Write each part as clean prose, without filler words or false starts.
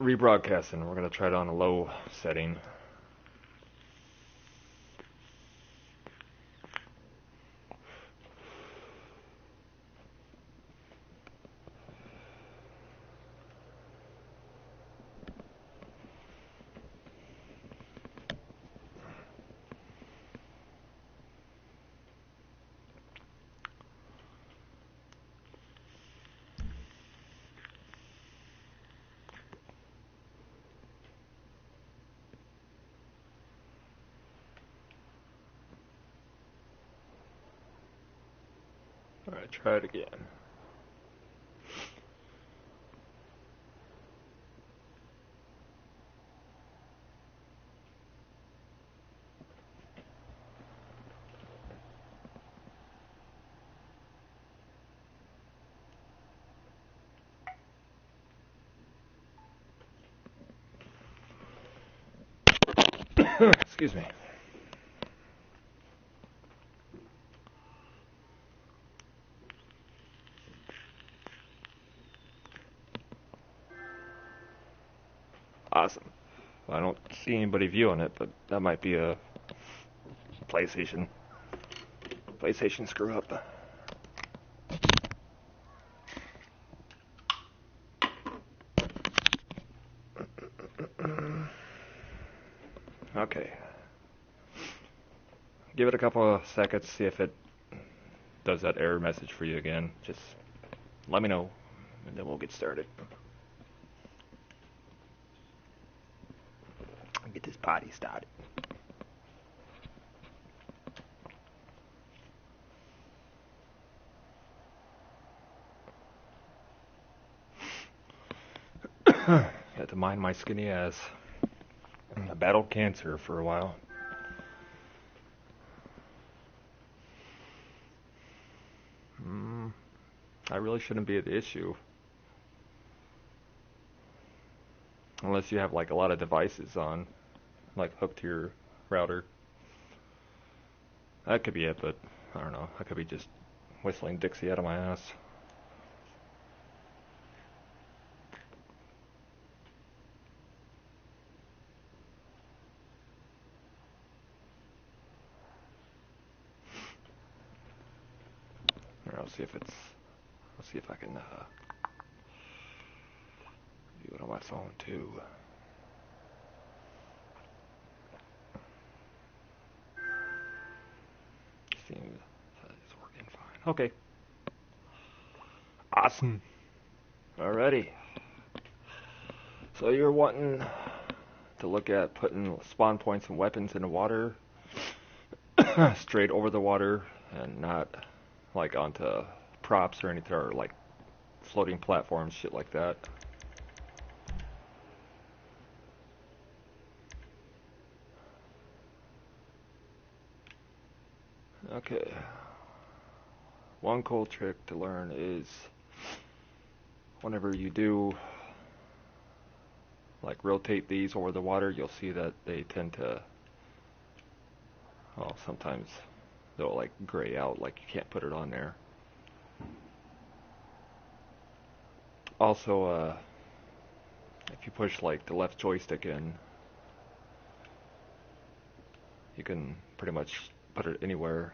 rebroadcasting. We're gonna try it on a low setting. Alright, try it again. Excuse me. Awesome. Well, I don't see anybody viewing it, but that might be a PlayStation. PlayStation screw up. Okay. Give it a couple of seconds, see if it does that error message for you again. Just let me know, and then we'll get started. Get this party started. Had to mind my skinny ass. I battled cancer for a while. I really shouldn't be the issue. Unless you have like a lot of devices on, like hooked to your router. That could be it, but I don't know. I could be just whistling Dixie out of my ass. Or I'll see if it's. I'll see if I can view it on my phone too. Seems it's working fine. Okay. Awesome. Alrighty. So you're wanting to look at putting spawn points and weapons in the water, straight over the water, and not like onto props or anything, or like floating platforms, shit like that. Okay. One cool trick to learn is whenever you do like rotate these over the water, you'll see that they tend to, well, sometimes they'll like gray out, like you can't put it on there. Also, if you push like the left joystick in, you can pretty much put it anywhere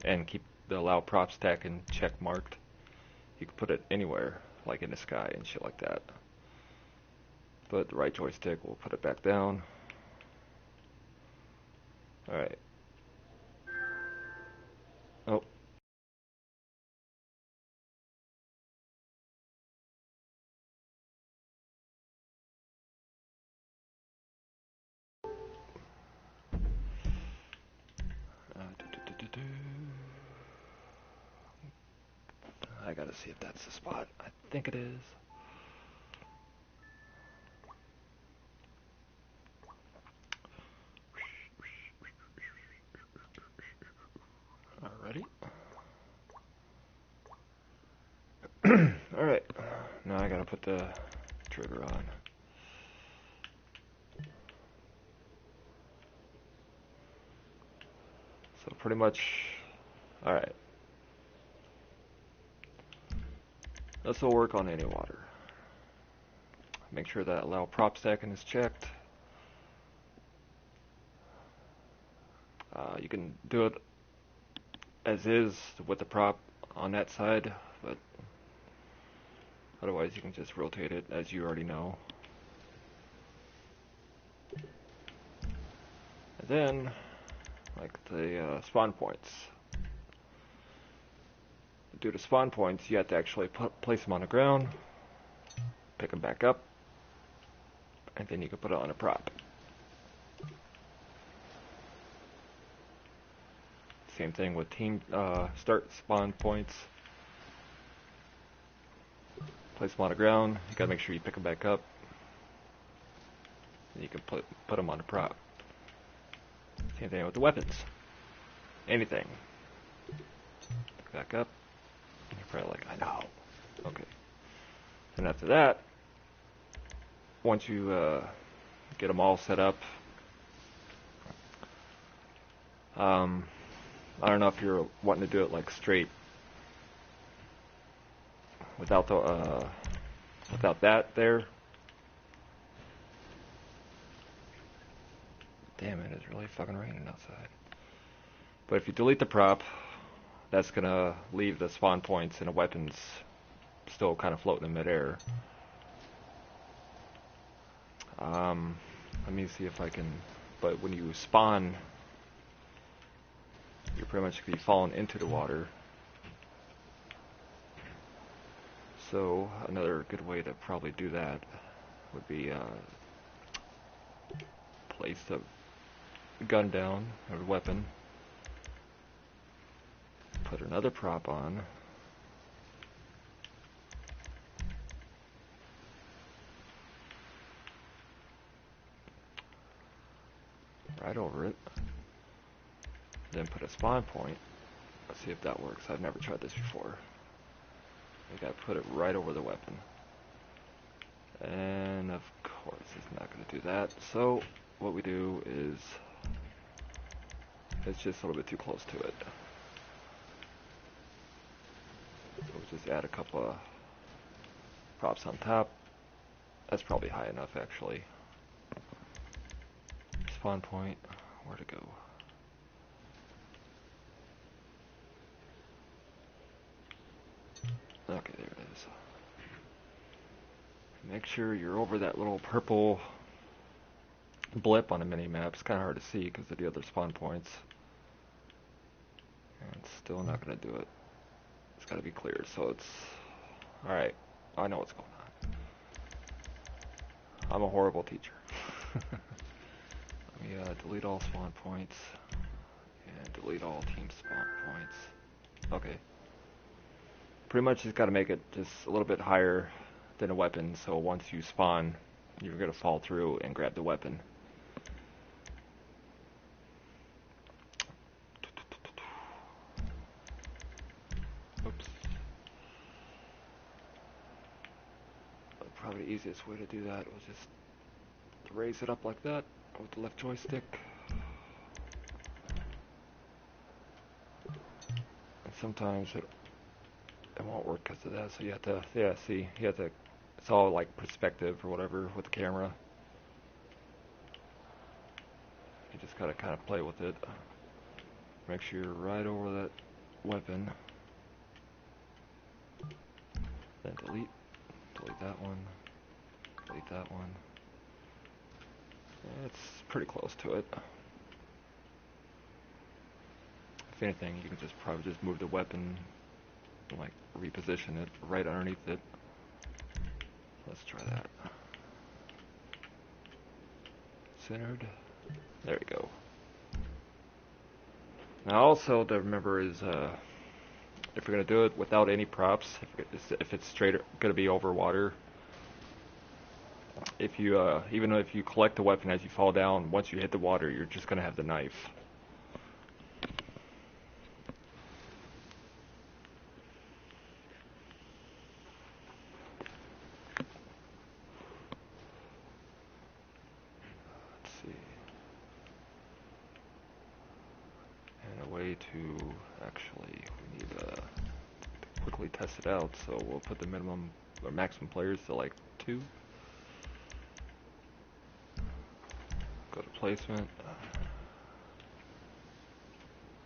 and keep the allow prop stack and check marked. You can put it anywhere, like in the sky and shit like that. But the right joystick will put it back down. Alright. Oh. I gotta see if that's the spot. I think it is. Alrighty. Alright. Now I gotta put the trigger on. So pretty much, alright. This will work on any water. make sure that allow prop stacking is checked. You can do it as is with the prop on that side, but otherwise you can just rotate it as you already know. And then, like the spawn points. Due to spawn points, you have to actually place them on the ground, pick them back up, and then you can put it on a prop. Same thing with team start spawn points. Place them on the ground. You gotta make sure you pick them back up. And you can put them on the prop. Same thing with the weapons. Anything. Pick back up. You're probably like, I know. Okay. And after that, once you get them all set up, I don't know if you're wanting to do it like straight without the without that there. Damn it, it's really fucking raining outside. But if you delete the prop, that's gonna leave the spawn points and the weapons still kind of floating in midair. Let me see if I can. But when you spawn, you're pretty much gonna be falling into the water. So another good way to probably do that would be place the gun down or weapon, put another prop on, right over it, then put a spawn point. Let's see if that works. I've never tried this before. You gotta put it right over the weapon. And of course it's not gonna do that. So what we do is, it's just a little bit too close to it. So we'll just add a couple of props on top. That's probably high enough actually. Spawn point, where to go? Okay, there it is. Make sure you're over that little purple blip on the mini-map. It's kind of hard to see because of the other spawn points. And it's still not going to do it. It's got to be clear, so it's... Alright, I know what's going on. I'm a horrible teacher. Let me delete all spawn points. And delete all team spawn points. Okay. Pretty much just got to make it just a little bit higher than a weapon, so once you spawn, you're going to fall through and grab the weapon. Oops. Probably the easiest way to do that was just to raise it up like that with the left joystick. And sometimes it won't work because of that, so you have to, yeah, see, you have to, it's all like perspective or whatever with the camera. You just gotta kind of play with it. Make sure you're right over that weapon. Then delete that one, delete that one. It's pretty close to it. If anything, you can just probably just move the weapon, like reposition it right underneath it. Let's try that. Centered. There we go. Now also to remember is if you're going to do it without any props, if it's straight going to be over water, if you even if you collect the weapon as you fall down, once you hit the water, you're just going to have the knife. Let's see. And a way to actually, we need to quickly test it out, so we'll put the minimum or maximum players to like 2. placement.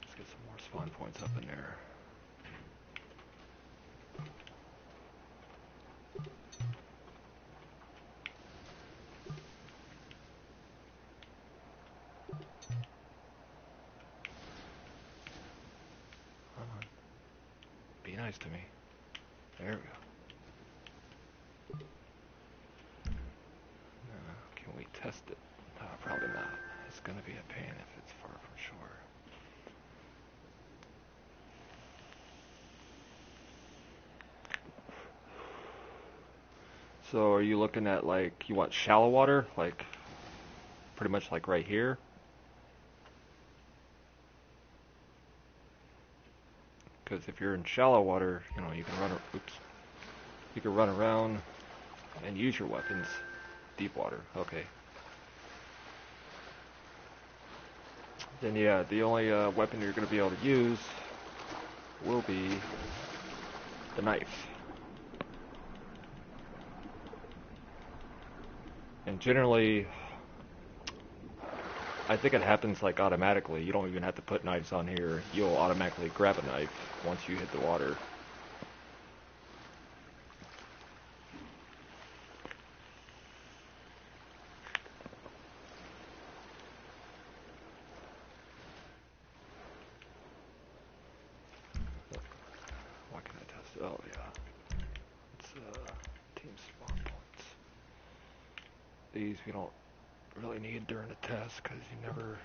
Let's get some more spawn points up in there. Come on. Be nice to me. There we go. Can we test it? Probably not. It's gonna be a pain if it's far from shore. So are you looking at, like, you want shallow water? Like, pretty much like right here? Because if you're in shallow water, you know, you can run around and use your weapons. Deep water, okay. Then yeah, the only weapon you're going to be able to use will be the knife. And generally, I think it happens like automatically. You don't even have to put knives on here. You'll automatically grab a knife once you hit the water. What can I test? Oh yeah, it's team spawn points. These we don't really need during the test because you never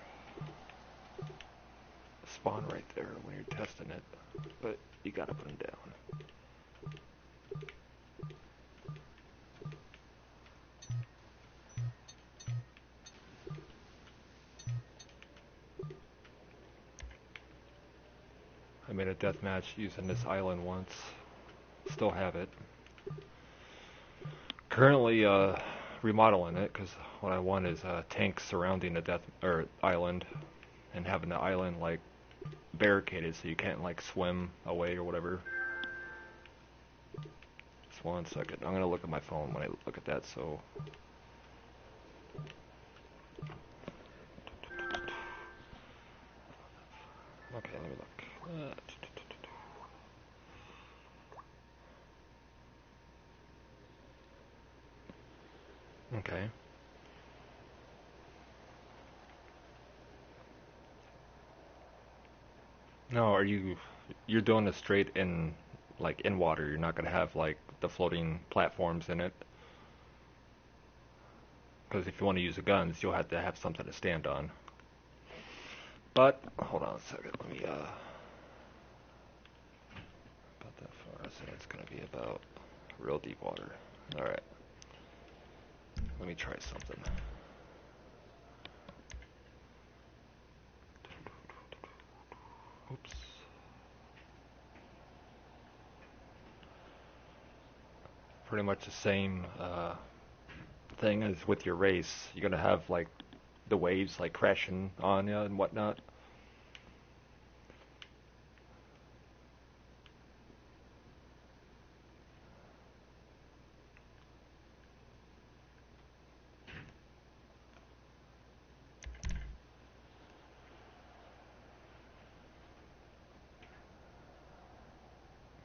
spawn right there when you're testing it, but you gotta put them down. I made a deathmatch using this island once. Still have it. Currently remodeling it because what I want is tanks surrounding the island and having the island like barricaded so you can't like swim away or whatever. Just 1 second. I'm gonna look at my phone when I look at that. So. Okay, let me look. Okay. No, you're doing this straight in, like in water. You're not gonna have like the floating platforms in it. Because if you want to use the guns, you'll have to have something to stand on. But hold on a second. Let me about that far. So it's gonna be about real deep water. All right. Let me try something. Oops. Pretty much the same thing as with your race. You're gonna have like the waves like crashing on you and whatnot.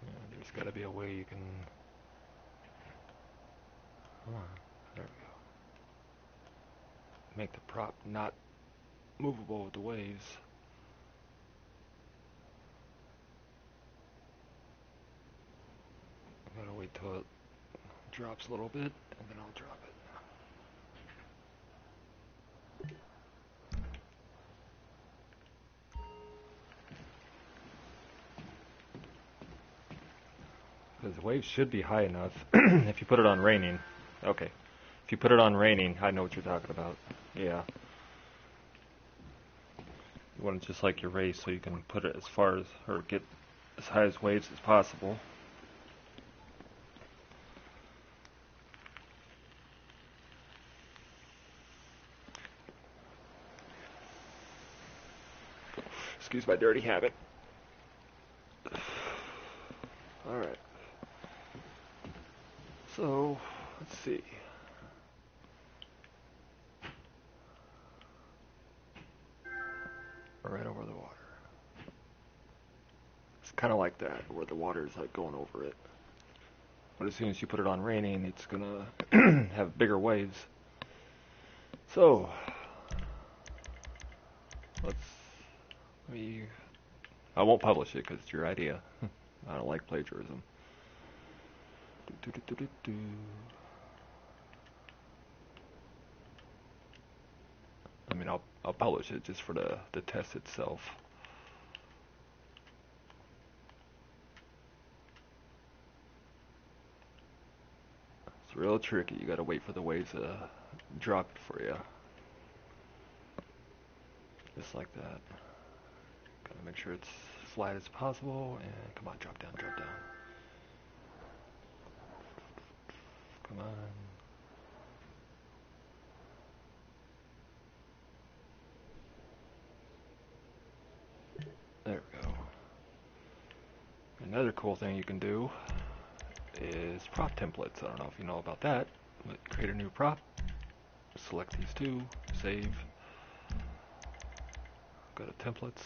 Yeah, there's got to be a way you can. There we go. Make the prop not movable with the waves. I'm gonna wait till it drops a little bit and then I'll drop it. Because the waves should be high enough if you put it on raining. Okay. If you put it on raining, I know what you're talking about. Yeah. You want it just like your race so you can put it as far as, or get as high as waves as possible. Excuse my dirty habit. Alright. So, let's see. kind of like that, where the water is like going over it. But as soon as you put it on raining, it's gonna have bigger waves. So let me. I won't publish it because it's your idea. I don't like plagiarism. I mean, I'll publish it just for the test itself. It's real tricky. You gotta wait for the waves to drop it for you. Just like that. Gotta make sure it's flat as possible. And come on, drop down, drop down. Come on. There we go. Another cool thing you can do is prop templates. I don't know if you know about that, but create a new prop, select these two, save, go to templates,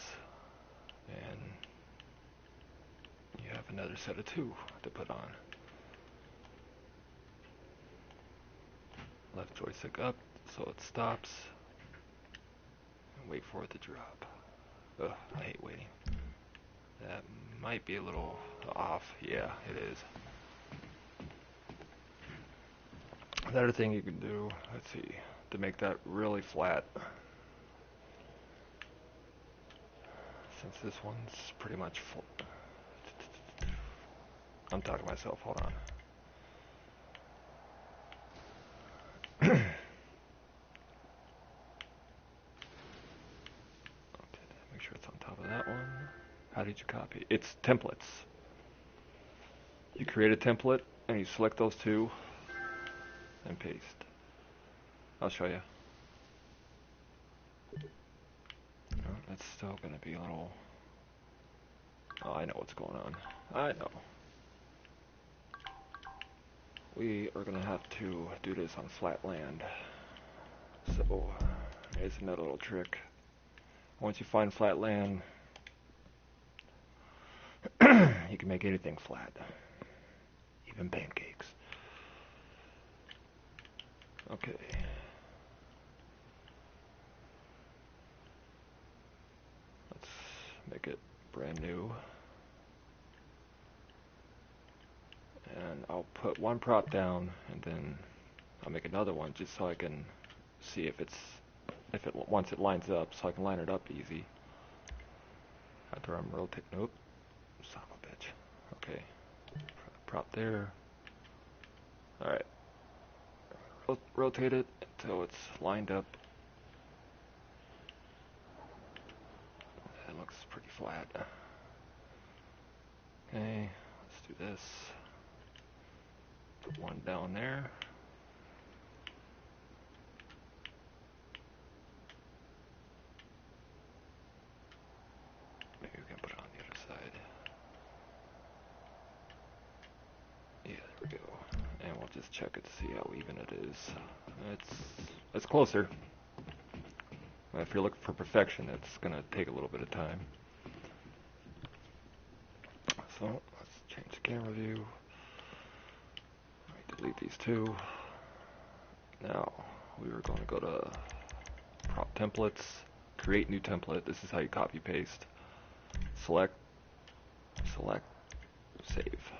and you have another set of two to put on. Left joystick up so it stops, and wait for it to drop. Ugh, I hate waiting. That might be a little off. Yeah, it is. Another thing you can do, let's see, to make that really flat, since this one's pretty much full. I'm talking to myself, hold on. Make sure it's on top of that one. How did you copy? It's templates. You create a template and you select those two and paste. I'll show you. No, that's still going to be a little... Oh, I know what's going on. I know. We are going to have to do this on flat land. So, here's another little trick. Once you find flat land, you can make anything flat. Even pancakes. Okay. Let's make it brand new. And I'll put one prop down and then I'll make another one just so I can see if once it lines up, so I can line it up easy. After I'm rotating, nope, son of a bitch. Okay, prop there. All right, rotate it until it's lined up. That looks pretty flat. Okay, let's do this. Put one down there. Maybe we can put it on the other side. Yeah, there we go. And we'll just check it to see how even it is. It's closer. If you're looking for perfection, it's gonna take a little bit of time. So let's change the camera view. Delete these two. Now we were going to go to prop templates, create new template. This is how you copy paste. Select, save.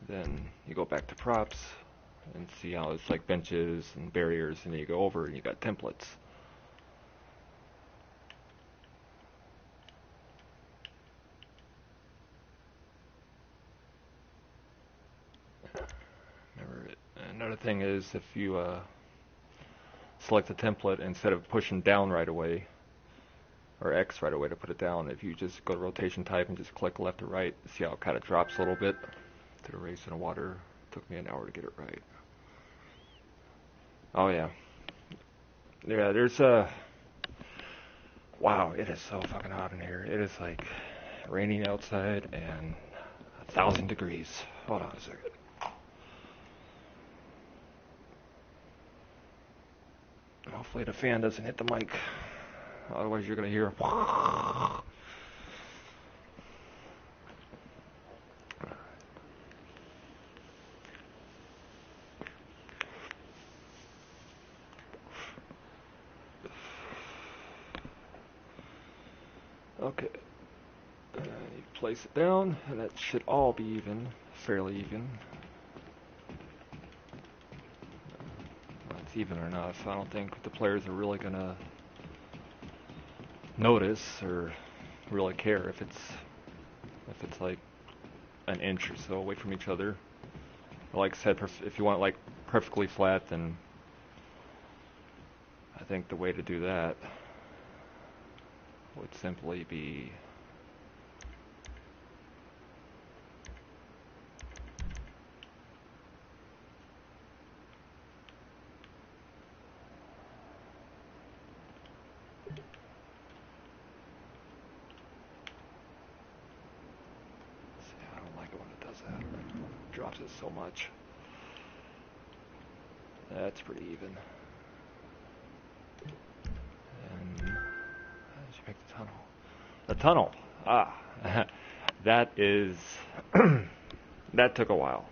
Then you go back to props and see how it's like benches and barriers, and then you go over and you got templates. Another thing is if you select a template, instead of pushing down right away, or X right away to put it down, if you just go to rotation type and just click left or right, see how it kind of drops a little bit to the race in the water. It took me an hour to get it right. Oh yeah. Yeah, there's wow, it is so fucking hot in here. It is like raining outside and 1,000 degrees. Hold on a second. Hopefully the fan doesn't hit the mic. Otherwise you're going to hear... Okay. You place it down, and that should all be even, fairly even. Well, it's even enough. I don't think the players are really gonna notice or really care if it's like an inch or so away from each other. Like I said, if you want it like perfectly flat, then I think the way to do that would simply be I don't like it when it does that. It drops it so much. That's pretty even. And how did you make the tunnel? The tunnel. Ah, that is that took a while.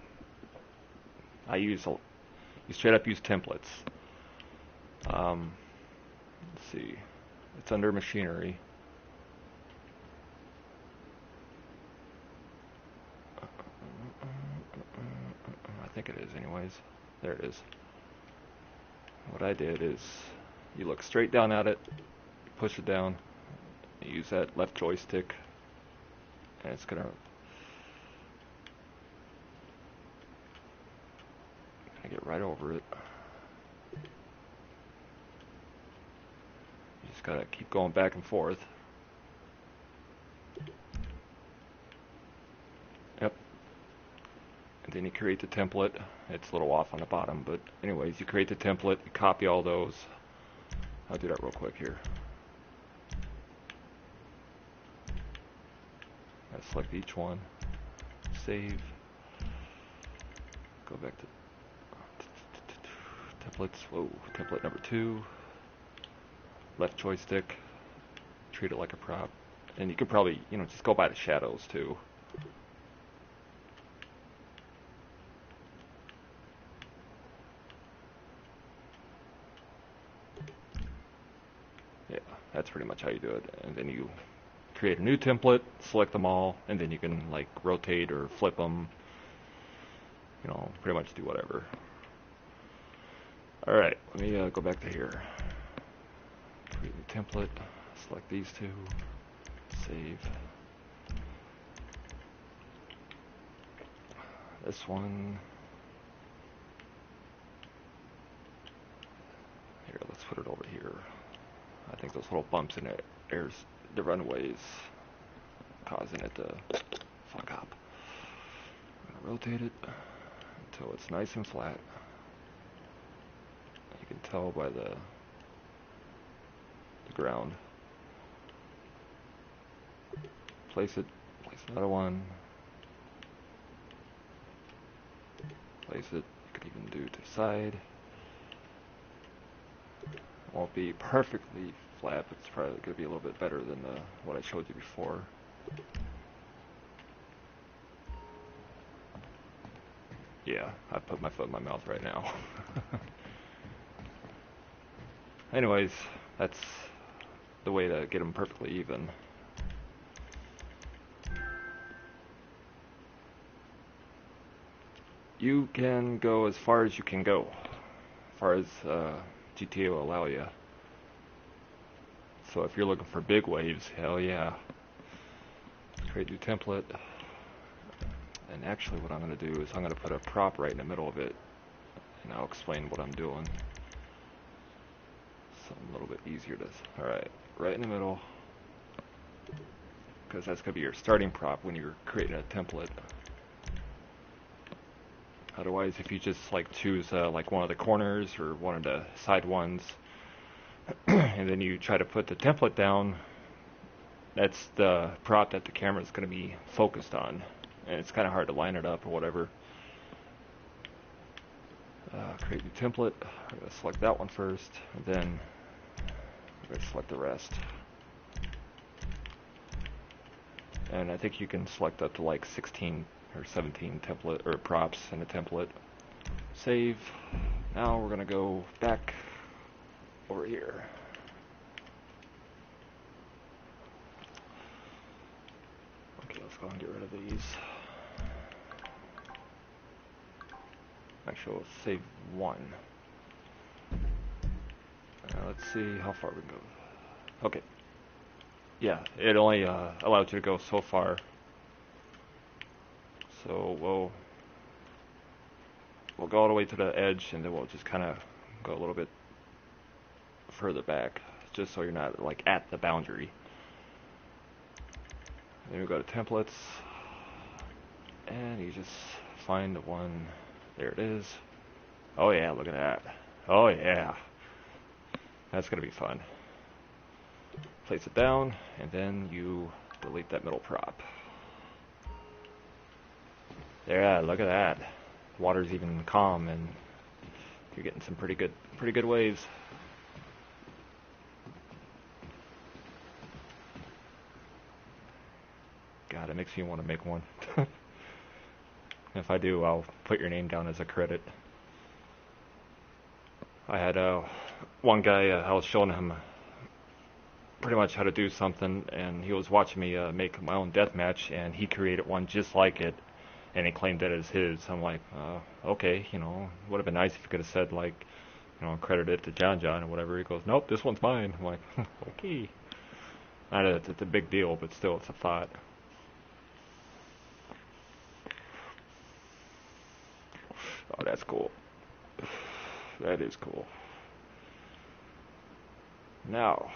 You straight up use templates. Let's see. It's under machinery. I think it is anyways. There it is. What I did is you look straight down at it, push it down, you use that left joystick, and it's gonna get right over it. You just gotta keep going back and forth. Yep. And then you create the template. It's a little off on the bottom, but anyways, you create the template, you copy all those. I'll do that real quick here. I select each one, save, go back to templates. Whoa, template number 2. Left joystick, treat it like a prop. And you could probably, just go by the shadows too. Yeah, that's pretty much how you do it. And then you create a new template, select them all, and then you can like rotate or flip them. Pretty much do whatever. Alright, let me go back to here. Create a template, select these two, save. This one. Here, let's put it over here. I think those little bumps in it, the runways, causing it to fuck up. I'm gonna rotate it until it's nice and flat. You can tell by the ground. Place another one. Place it. You could even do to the side. Won't be perfectly flat, but it's probably going to be a little bit better than what I showed you before. Yeah, I put my foot in my mouth right now. Anyways, that's the way to get them perfectly even. You can go as far as you can go, as far as GTA will allow you. So if you're looking for big waves, hell yeah. Create new template. And actually what I'm going to do is I'm going to put a prop right in the middle of it. And I'll explain what I'm doing. Something a little bit easier to... Alright, right in the middle. Because that's going to be your starting prop when you're creating a template. Otherwise, if you just like choose like one of the corners or one of the side ones, and then you try to put the template down, that's the prop that the camera is going to be focused on, and it's kind of hard to line it up or whatever. Create new template. I'm going to select that one first, and then I'm going to select the rest. And I think you can select up to like 16 or 17 template or props in a template. Save. Now we're going to go back over here. let's go and get rid of these. Actually, we'll save one. Let's see how far we can go. Okay. Yeah, it only allowed you to go so far. So we'll go all the way to the edge, and then we'll just kind of go a little bit further back, just so you're not like at the boundary. Then we go to templates, and you just find the one. There it is. Oh yeah, look at that. Oh yeah. That's gonna be fun. Place it down, and then you delete that middle prop. Yeah, look at that. Water's even calm, and you're getting some pretty good waves. God, it makes me want to make one. If I do, I'll put your name down as a credit. I had one guy, I was showing him pretty much how to do something, and he was watching me make my own deathmatch, and he created one just like it, and he claimed that as his. I'm like, okay, would have been nice if you could have said, like, credit it to John or whatever. He goes, nope, this one's mine. I'm like, okay. I know it's a big deal, but still, it's a thought. Oh, that's cool. That is cool. Now,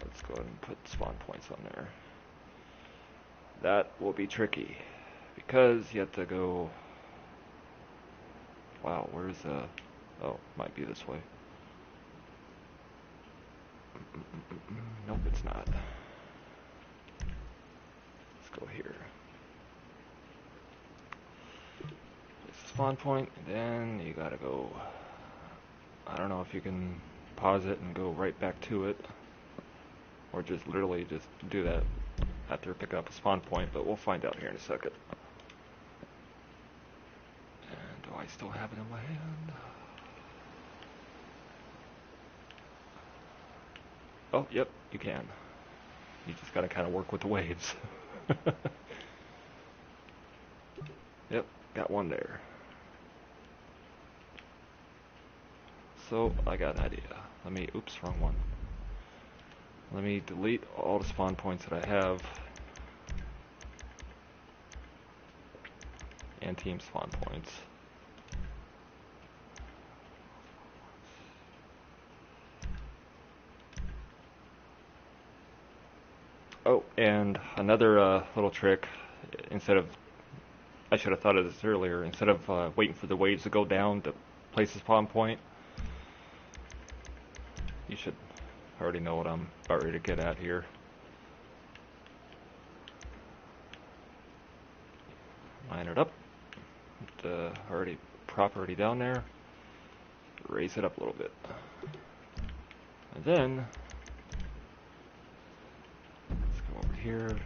let's go ahead and put spawn points on there. That will be tricky, because you have to go... Wow, where's oh, might be this way. Nope, it's not. Let's go here. This is spawn point, and then you gotta go... I don't know if you can pause it and go right back to it, or just literally just do that after picking up a spawn point, but we'll find out here in a second. And do I still have it in my hand? Oh, yep, you can. You just gotta kind of work with the waves. Yep, got one there. So, I got an idea. Oops, wrong one. Let me delete all the spawn points that I have. And team spawn points. Oh, and another little trick, I should have thought of this earlier, instead of waiting for the waves to go down to place a spawn point, you should already know what I'm about ready to get at here. Line it up, the prop already down there, raise it up a little bit, and then let's go over here.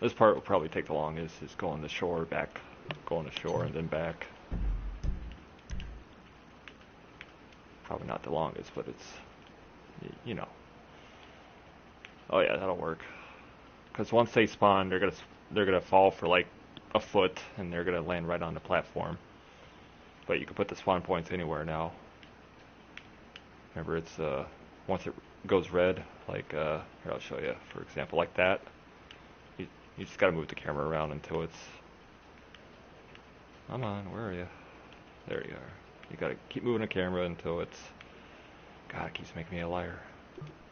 This part will probably take the longest, is going to shore, and then back. Probably not the longest, but it's, Oh yeah, that'll work. Because once they spawn, they're gonna fall for like a foot, and they're gonna land right on the platform. But you can put the spawn points anywhere now. Remember, it's once it goes red, like here, I'll show you. For example, like that. You just gotta move the camera around until it's... Come on, where are you? There you are. You gotta keep moving the camera until it's... God, it keeps making me a liar.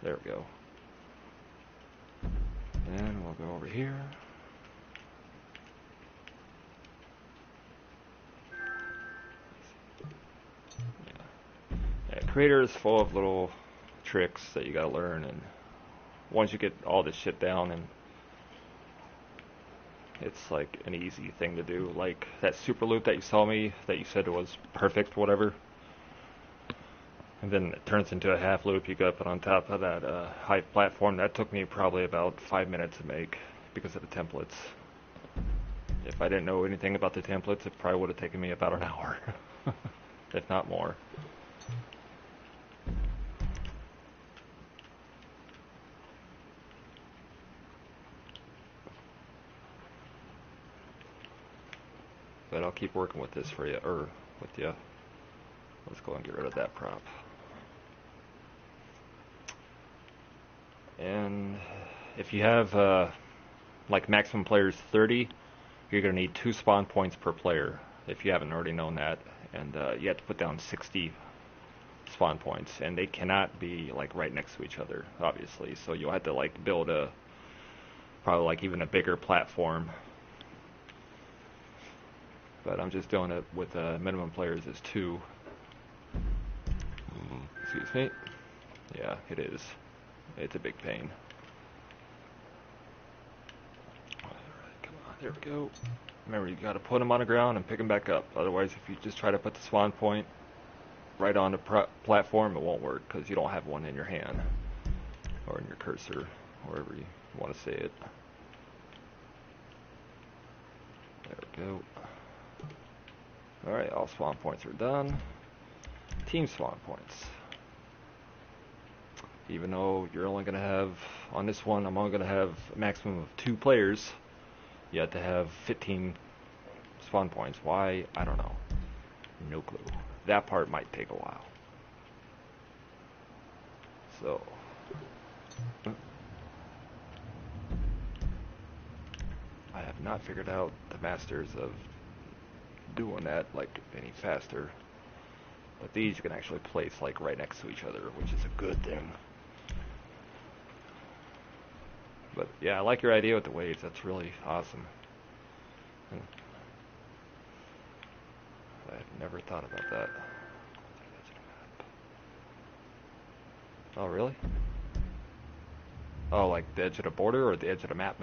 There we go. And we'll go over here. Yeah, Creator is full of little tricks that you gotta learn, and once you get all this shit down, and it's like an easy thing to do. Like that super loop that you saw me, that you said it was perfect, whatever. And then it turns into a half loop. You got to put on top of that high platform. That took me probably about 5 minutes to make because of the templates. If I didn't know anything about the templates, it probably would have taken me about an hour, if not more. I'll keep working with this for you, or with you. Let's go and get rid of that prop. And if you have like maximum players 30, you're going to need 2 spawn points per player, if you haven't already known that. And you have to put down 60 spawn points, and they cannot be like right next to each other, obviously. So you'll have to like build a probably like even a bigger platform. But I'm just doing it with minimum players is 2. Excuse me. Yeah, it is. It's a big pain. Alright, come on, there we go. Remember, you gotta put them on the ground and pick them back up. Otherwise, if you just try to put the spawn point right on the platform, it won't work because you don't have one in your hand or in your cursor, wherever you want to say it. There we go. Alright, all spawn points are done. Team spawn points. Even though you're only going to have, on this one, I'm only going to have a maximum of 2 players, you have to have 15 spawn points. Why? I don't know. No clue. That part might take a while. So, I have not figured out the masters of doing that like any faster. But these you can actually place like right next to each other, which is a good thing. But yeah, I like your idea with the waves. That's really awesome. I've never thought about that. Oh, really? Oh, like the edge of the border or the edge of the map?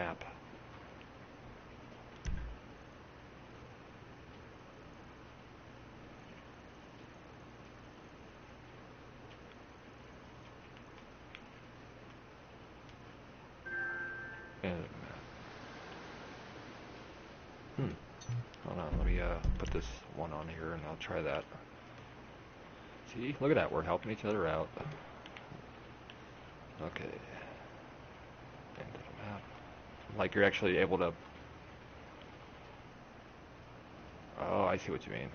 Hold on, let me put this one on here and I'll try that. See, look at that, we're helping each other out. Okay. End of the map. Like you're actually able to... Oh, I see what you mean.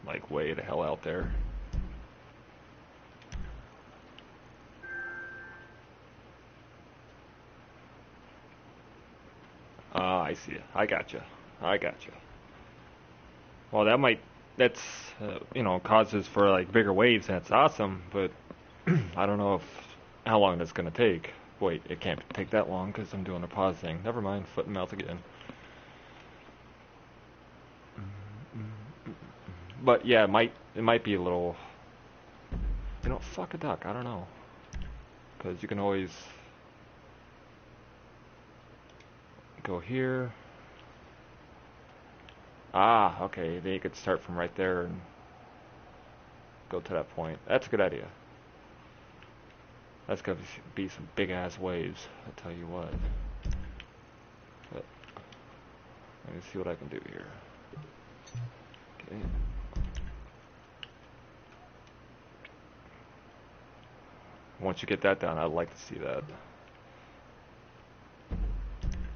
Like way the hell out there. I see. I gotcha. Well, that's, you know, causes for like bigger waves, and it's awesome, but I don't know how long that's going to take. Wait, it can't take that long because I'm doing a pause thing. Never mind, foot and mouth again. But yeah, it might be a little, you know, fuck a duck, I don't know. Because you can always go here. Ah, okay, then you could start from right there and go to that point. That's a good idea. That's gonna be some big ass waves, I tell you what. But let me see what I can do here. Okay. Once you get that done, I'd like to see that.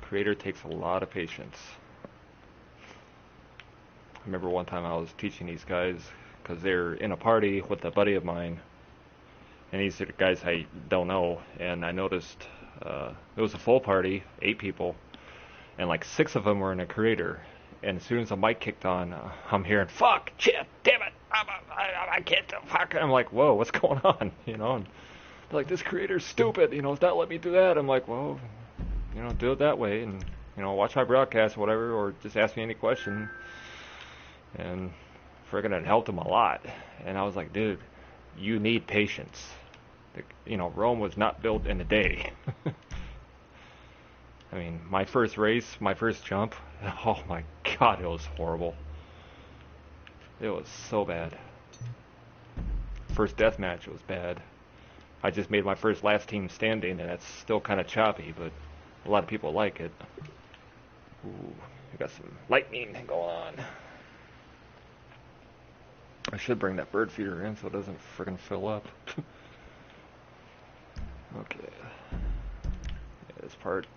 Creator takes a lot of patience. I remember one time I was teaching these guys because they're in a party with a buddy of mine, and these are the guys I don't know, and I noticed it was a full party, 8 people, and like 6 of them were in a creator, and as soon as the mic kicked on, I'm hearing, fuck, shit, damn it, I can't do fuck, and I'm like, whoa, what's going on, you know, and they're like, this creator's stupid, you know, it's not letting me do that. I'm like, well, you know, do it that way, and, you know, watch my broadcast or whatever, or just ask me any question. And friggin' it helped him a lot. And I was like, dude, you need patience. You know, Rome was not built in a day. I mean, my first race, my first jump, oh my god, it was horrible. It was so bad. First death match was bad. I just made my first last team standing, and that's still kind of choppy, but a lot of people like it. Ooh, we got some lightning going on. I should bring that bird feeder in so it doesn't friggin' fill up. Okay. most part.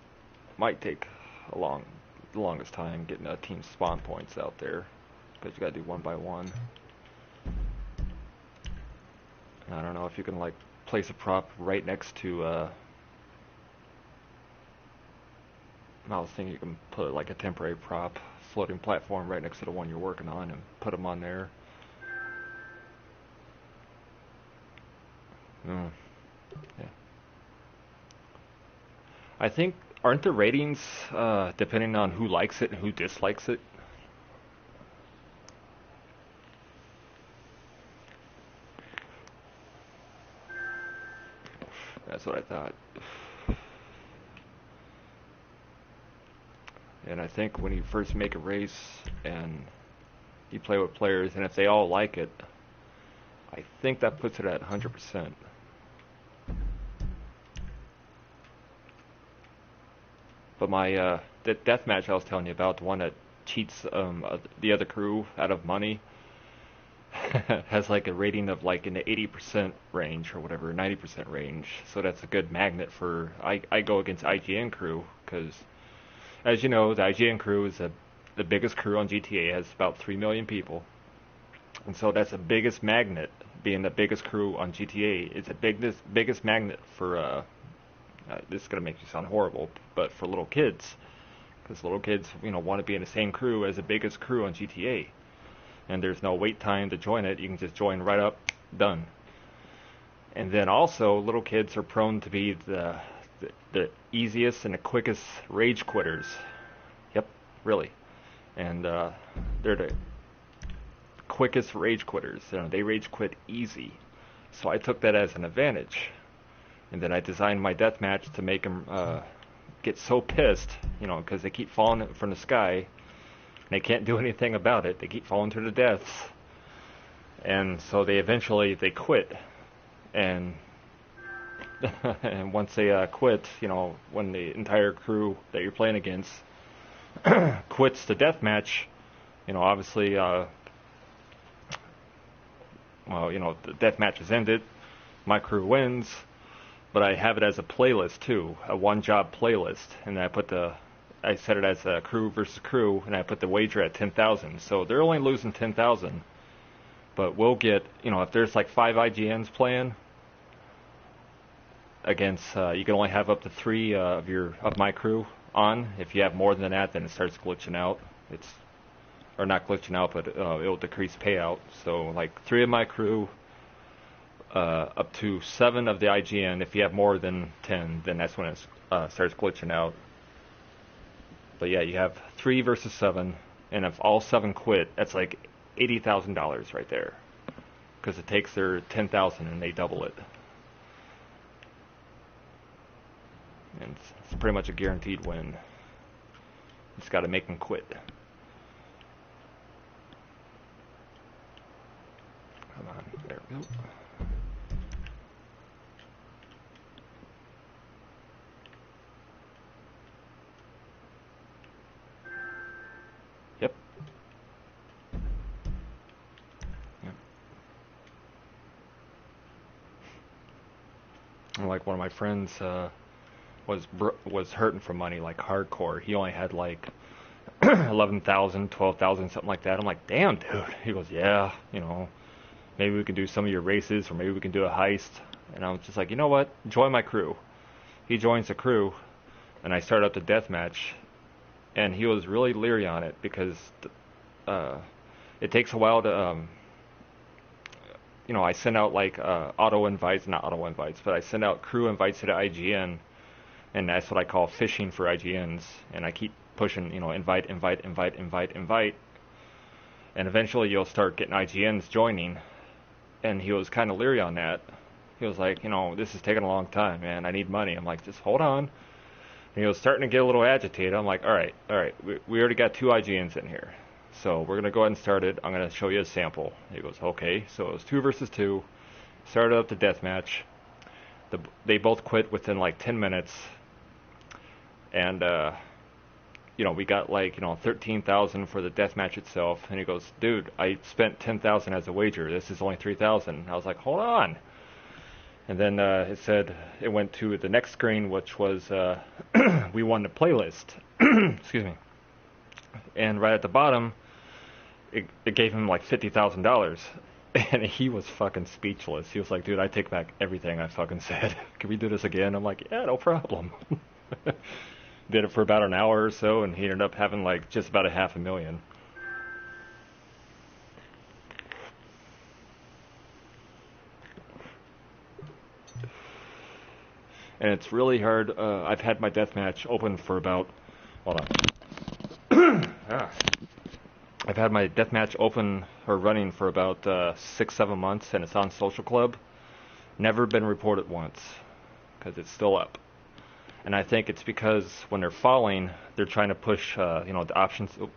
Might take the longest time getting a team spawn points out there, because you gotta do one by one. And I don't know if you can like place a prop right next to. I was thinking you can put like a temporary prop, floating platform right next to the one you're working on, and put them on there. Yeah. I think, aren't the ratings depending on who likes it and who dislikes it? That's what I thought. And I think when you first make a race and you play with players, and if they all like it, I think that puts it at 100%. But my the death match I was telling you about, the one that cheats the other crew out of money, has like a rating of like in the 80% range or whatever, 90% range. So that's a good magnet for I go against IGN crew, because as you know, the IGN crew is the biggest crew on GTA, has about 3 million people. And so that's the biggest magnet, being the biggest crew on GTA. It's the biggest magnet for, this is going to make you sound horrible, but for little kids. Because little kids, want to be in the same crew as the biggest crew on GTA. And there's no wait time to join it. You can just join right up, done. And then also, little kids are prone to be the easiest and the quickest rage quitters. Yep, really. And they're the quickest rage quitters. They rage quit easy. So I took that as an advantage. And then I designed my deathmatch to make them get so pissed, because they keep falling from the sky. They can't do anything about it. They keep falling to their deaths. And so they quit. And and once they quit, when the entire crew that you're playing against quits the deathmatch, obviously, the deathmatch is ended. My crew wins. But I have it as a playlist too, a one-job playlist, and I set it as a crew versus crew, and I put the wager at 10,000. So they're only losing 10,000, but we'll get, if there's like 5 IGNs playing against, you can only have up to 3 of my crew on. If you have more than that, then it starts glitching out. Or not glitching out, but it'll decrease payout. So like 3 of my crew. Up to 7 of the IGN. If you have more than 10, then that's when it starts glitching out. But yeah, you have 3 versus 7, and if all 7 quit, that's like $80,000 right there, because it takes their 10,000 and they double it, and it's pretty much a guaranteed win. You just got to make them quit. Come on, there we go. Yep. Like one of my friends was hurting for money, like hardcore. He only had like 11,000, 12,000, something like that. I'm like, damn, dude. He goes, yeah, maybe we can do some of your races, or maybe we can do a heist. And I was just like, you know what? Join my crew. He joins the crew, and I start up the deathmatch. And he was really leery on it because it takes a while to, I send out like not auto invites, but I send out crew invites to the IGN, and that's what I call fishing for IGNs. And I keep pushing, invite, and eventually you'll start getting IGNs joining. And he was kind of leery on that. He was like, this is taking a long time, man. I need money. I'm like, just hold on. And he was starting to get a little agitated. I'm like, all right. We already got 2 IGNs in here. So we're going to go ahead and start it. I'm going to show you a sample. He goes, okay. So it was 2 versus 2. Started up the deathmatch. They both quit within like 10 minutes. And, we got like, 13,000 for the deathmatch itself. And he goes, dude, I spent 10,000 as a wager. This is only 3,000. I was like, hold on. And then it said it went to the next screen, which was we won the playlist. Excuse me. And right at the bottom, it gave him like $50,000. And he was fucking speechless. He was like, dude, I take back everything I fucking said. Can we do this again? I'm like, yeah, no problem. Did it for about an hour or so, and he ended up having like just about $500,000. And it's really hard. I've had my deathmatch open for about, hold on. I've had my deathmatch open or running for about 6-7 months, and it's on Social Club. Never been reported once, because it's still up. And I think it's because when they're falling, they're trying to push, the options. Oh,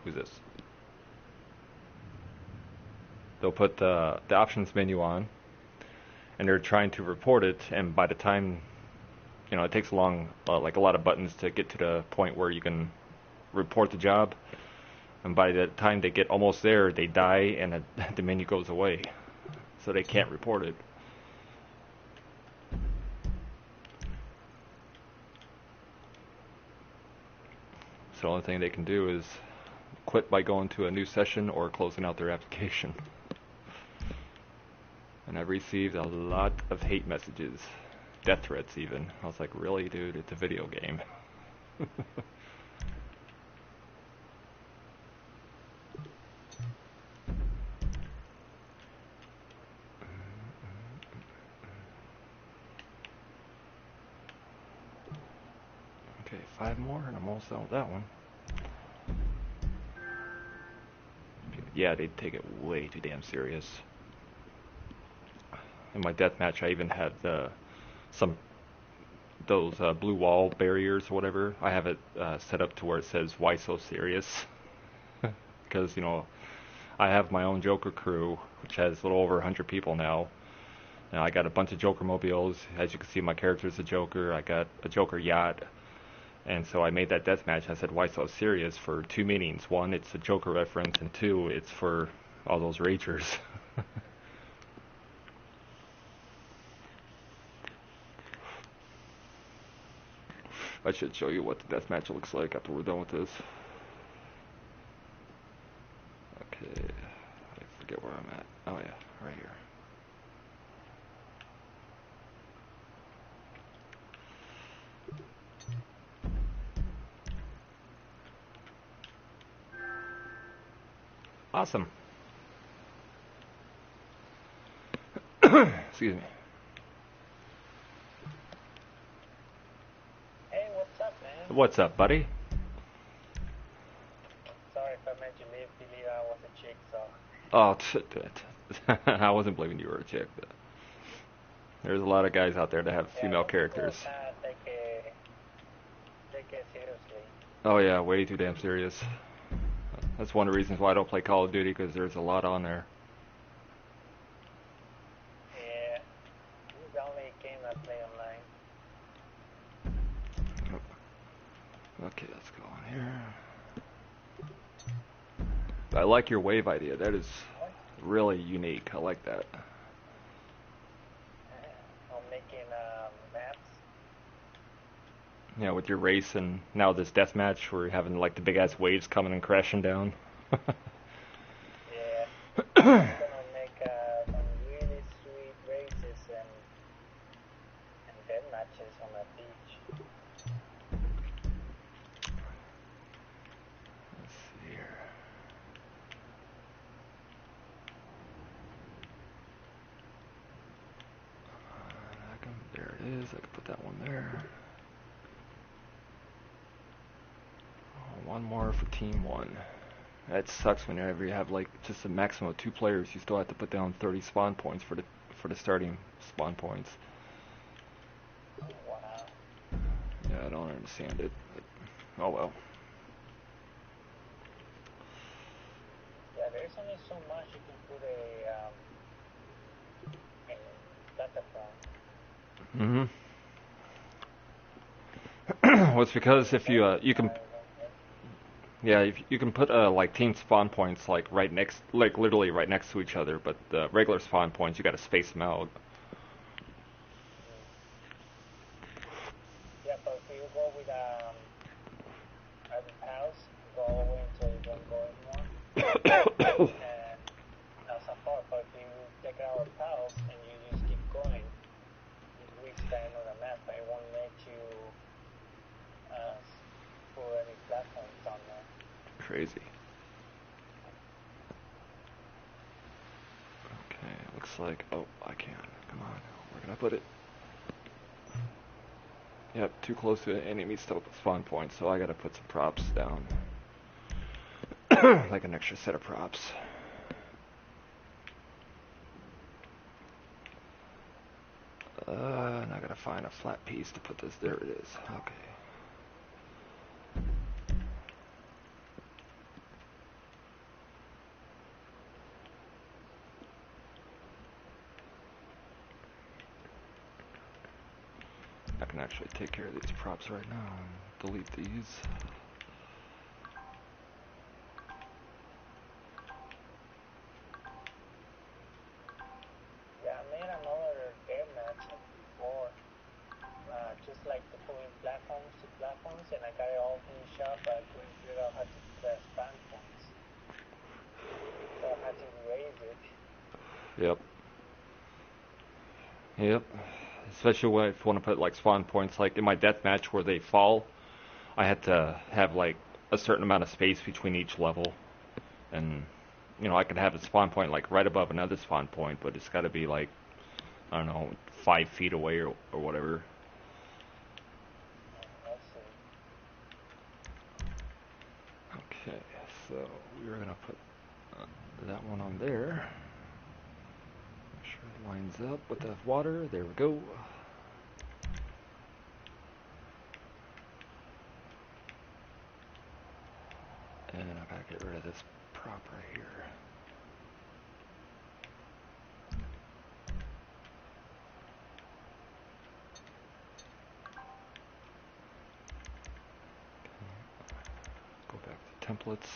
who's this? They'll put the options menu on, and they're trying to report it. And by the time, it takes like a lot of buttons to get to the point where you can report the job. And by the time they get almost there, they die, and the menu goes away, so they can't report it. So the only thing they can do is quit by going to a new session or closing out their application. And I've received a lot of hate messages, death threats even. I was like, really, dude? It's a video game. Okay, 5 more, and I'm almost done with that one. Yeah, they take it way too damn serious. In my deathmatch, I even had those blue wall barriers or whatever. I have it set up to where it says, "Why so serious?" Because, I have my own Joker crew, which has a little over 100 people now. And I got a bunch of Joker mobiles. As you can see, my character's a Joker. I got a Joker yacht. And so I made that deathmatch. I said, "Why so serious?" for 2 meanings. 1, it's a Joker reference, and 2, it's for all those ragers. I should show you what the deathmatch looks like after we're done with this. Okay, I forget where I'm at. Oh yeah, right here. Awesome. Excuse me. Hey, what's up, man? What's up, buddy? Sorry if I made you believe I was a chick, so... Oh, I wasn't believing you were a chick. But there's a lot of guys out there that have female characters. Take it seriously. Oh yeah, way too damn serious. That's one of the reasons why I don't play Call of Duty, because there's a lot on there. Yeah, this is the only game I play online. Okay, let's go on here. I like your wave idea. That is really unique. I like that. I'm making maps. Yeah, with your race and now this deathmatch where you're having like the big ass waves coming and crashing down. Yeah, I'm gonna make some really sweet races and dead matches on the beach. Let's see here. There it is. I can put that one there. Oh, one more for team 1. That sucks whenever you have like just a maximum of 2 players. You still have to put down 30 spawn points for the starting spawn points. Wow. Yeah, I don't understand it. But, oh well. Yeah, there's only so much you can put in platform. Well, it's because if you can, yeah, if you can put like team spawn points like literally right next to each other, but the regular spawn points you got to space them out. crazy. Okay, looks like, oh, I can. Come on, where can I put it? Yep, too close to the enemy spawn point, so I gotta put some props down. Like an extra set of props. And I gotta find a flat piece to put this. There it is. Okay. I can actually take care of these props right now and delete these. Yeah, I made another game match before. Just like the pulling platforms to platforms, and I got it all finished up, but I couldn't figure out how to do the span points. So I had to erase it. Yep. Yep. Especially when if you want to put like spawn points, like in my deathmatch where they fall, I had to have like a certain amount of space between each level, and you know I could have a spawn point like right above another spawn point, but it's got to be like I don't know 5 feet away or whatever. Okay, so we're gonna put that one on there. Make sure it lines up with the water. There we go. And I gotta get rid of this prop right here. Okay. Go back to templates.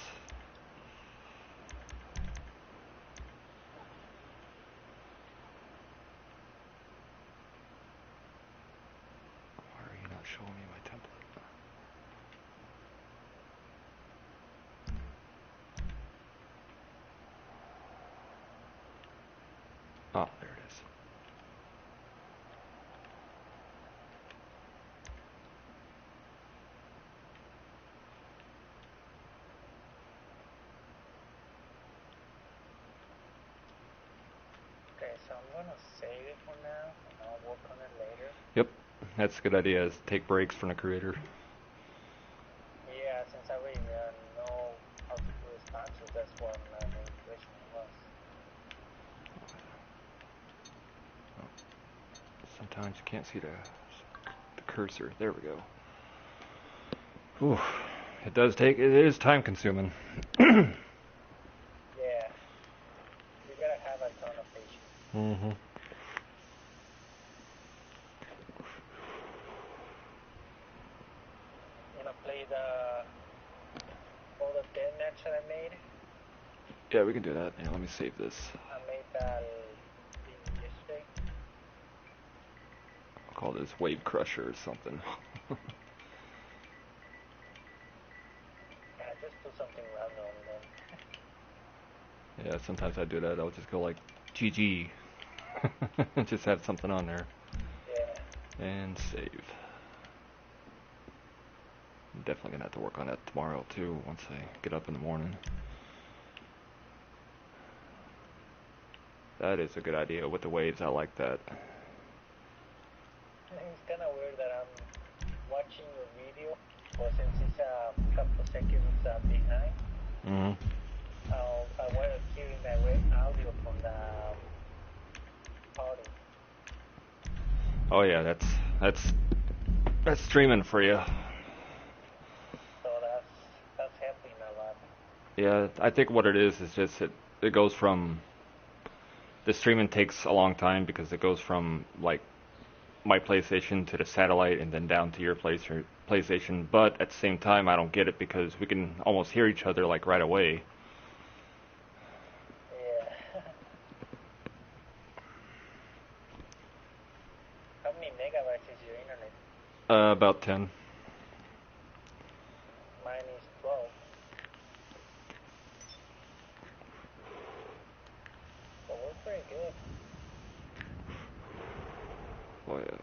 Why are you not showing me my template? Oh, there it is. Okay, so I'm gonna save it for now, and I'll work on it later. Yep, that's a good idea, is take breaks from the creator. Yeah, since I already know how to do responses, that's what my main question was. Sometimes you can't see the cursor. There we go. Ooh, it is time consuming. Yeah, you gotta have a ton of patience. Mm-hmm. You know, play all the dead match that I made. Yeah, we can do that. Yeah, let me save this. I made that yesterday. I'll call this Wave Crusher or something. Yeah, just do something random then. Yeah, sometimes I do that. I'll just go like GG. Just have something on there. Yeah. And save. I'm definitely gonna have to work on that tomorrow too, once I get up in the morning. That is a good idea with the waves. I like that. It's kind of weird that I'm watching your video, but since it's a couple seconds behind, Mm-hmm. I wanted hearing that audio from the party. Oh yeah, that's streaming for you. So that's helping a lot. Yeah, I think what it is just it goes from the streaming takes a long time because it goes from like my PlayStation to the satellite and then down to your PlayStation. But at the same time, I don't get it because we can almost hear each other like right away. Yeah. How many megabytes is your internet? About 10. Mine is 12. So we're pretty good. Oh yeah.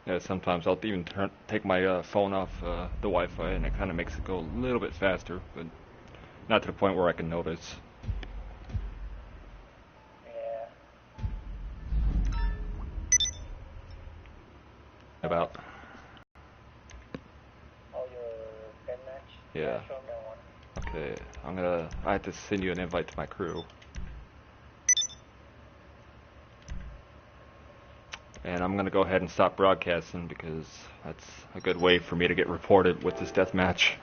Yeah, sometimes I'll even take my phone off the Wi-Fi, and it kind of makes it go a little bit faster, but not to the point where I can notice. Yeah. About. Oh, your pen match? Yeah. Show me one. Okay, I have to send you an invite to my crew. And I'm gonna go ahead and stop broadcasting because that's a good way for me to get reported with this death match.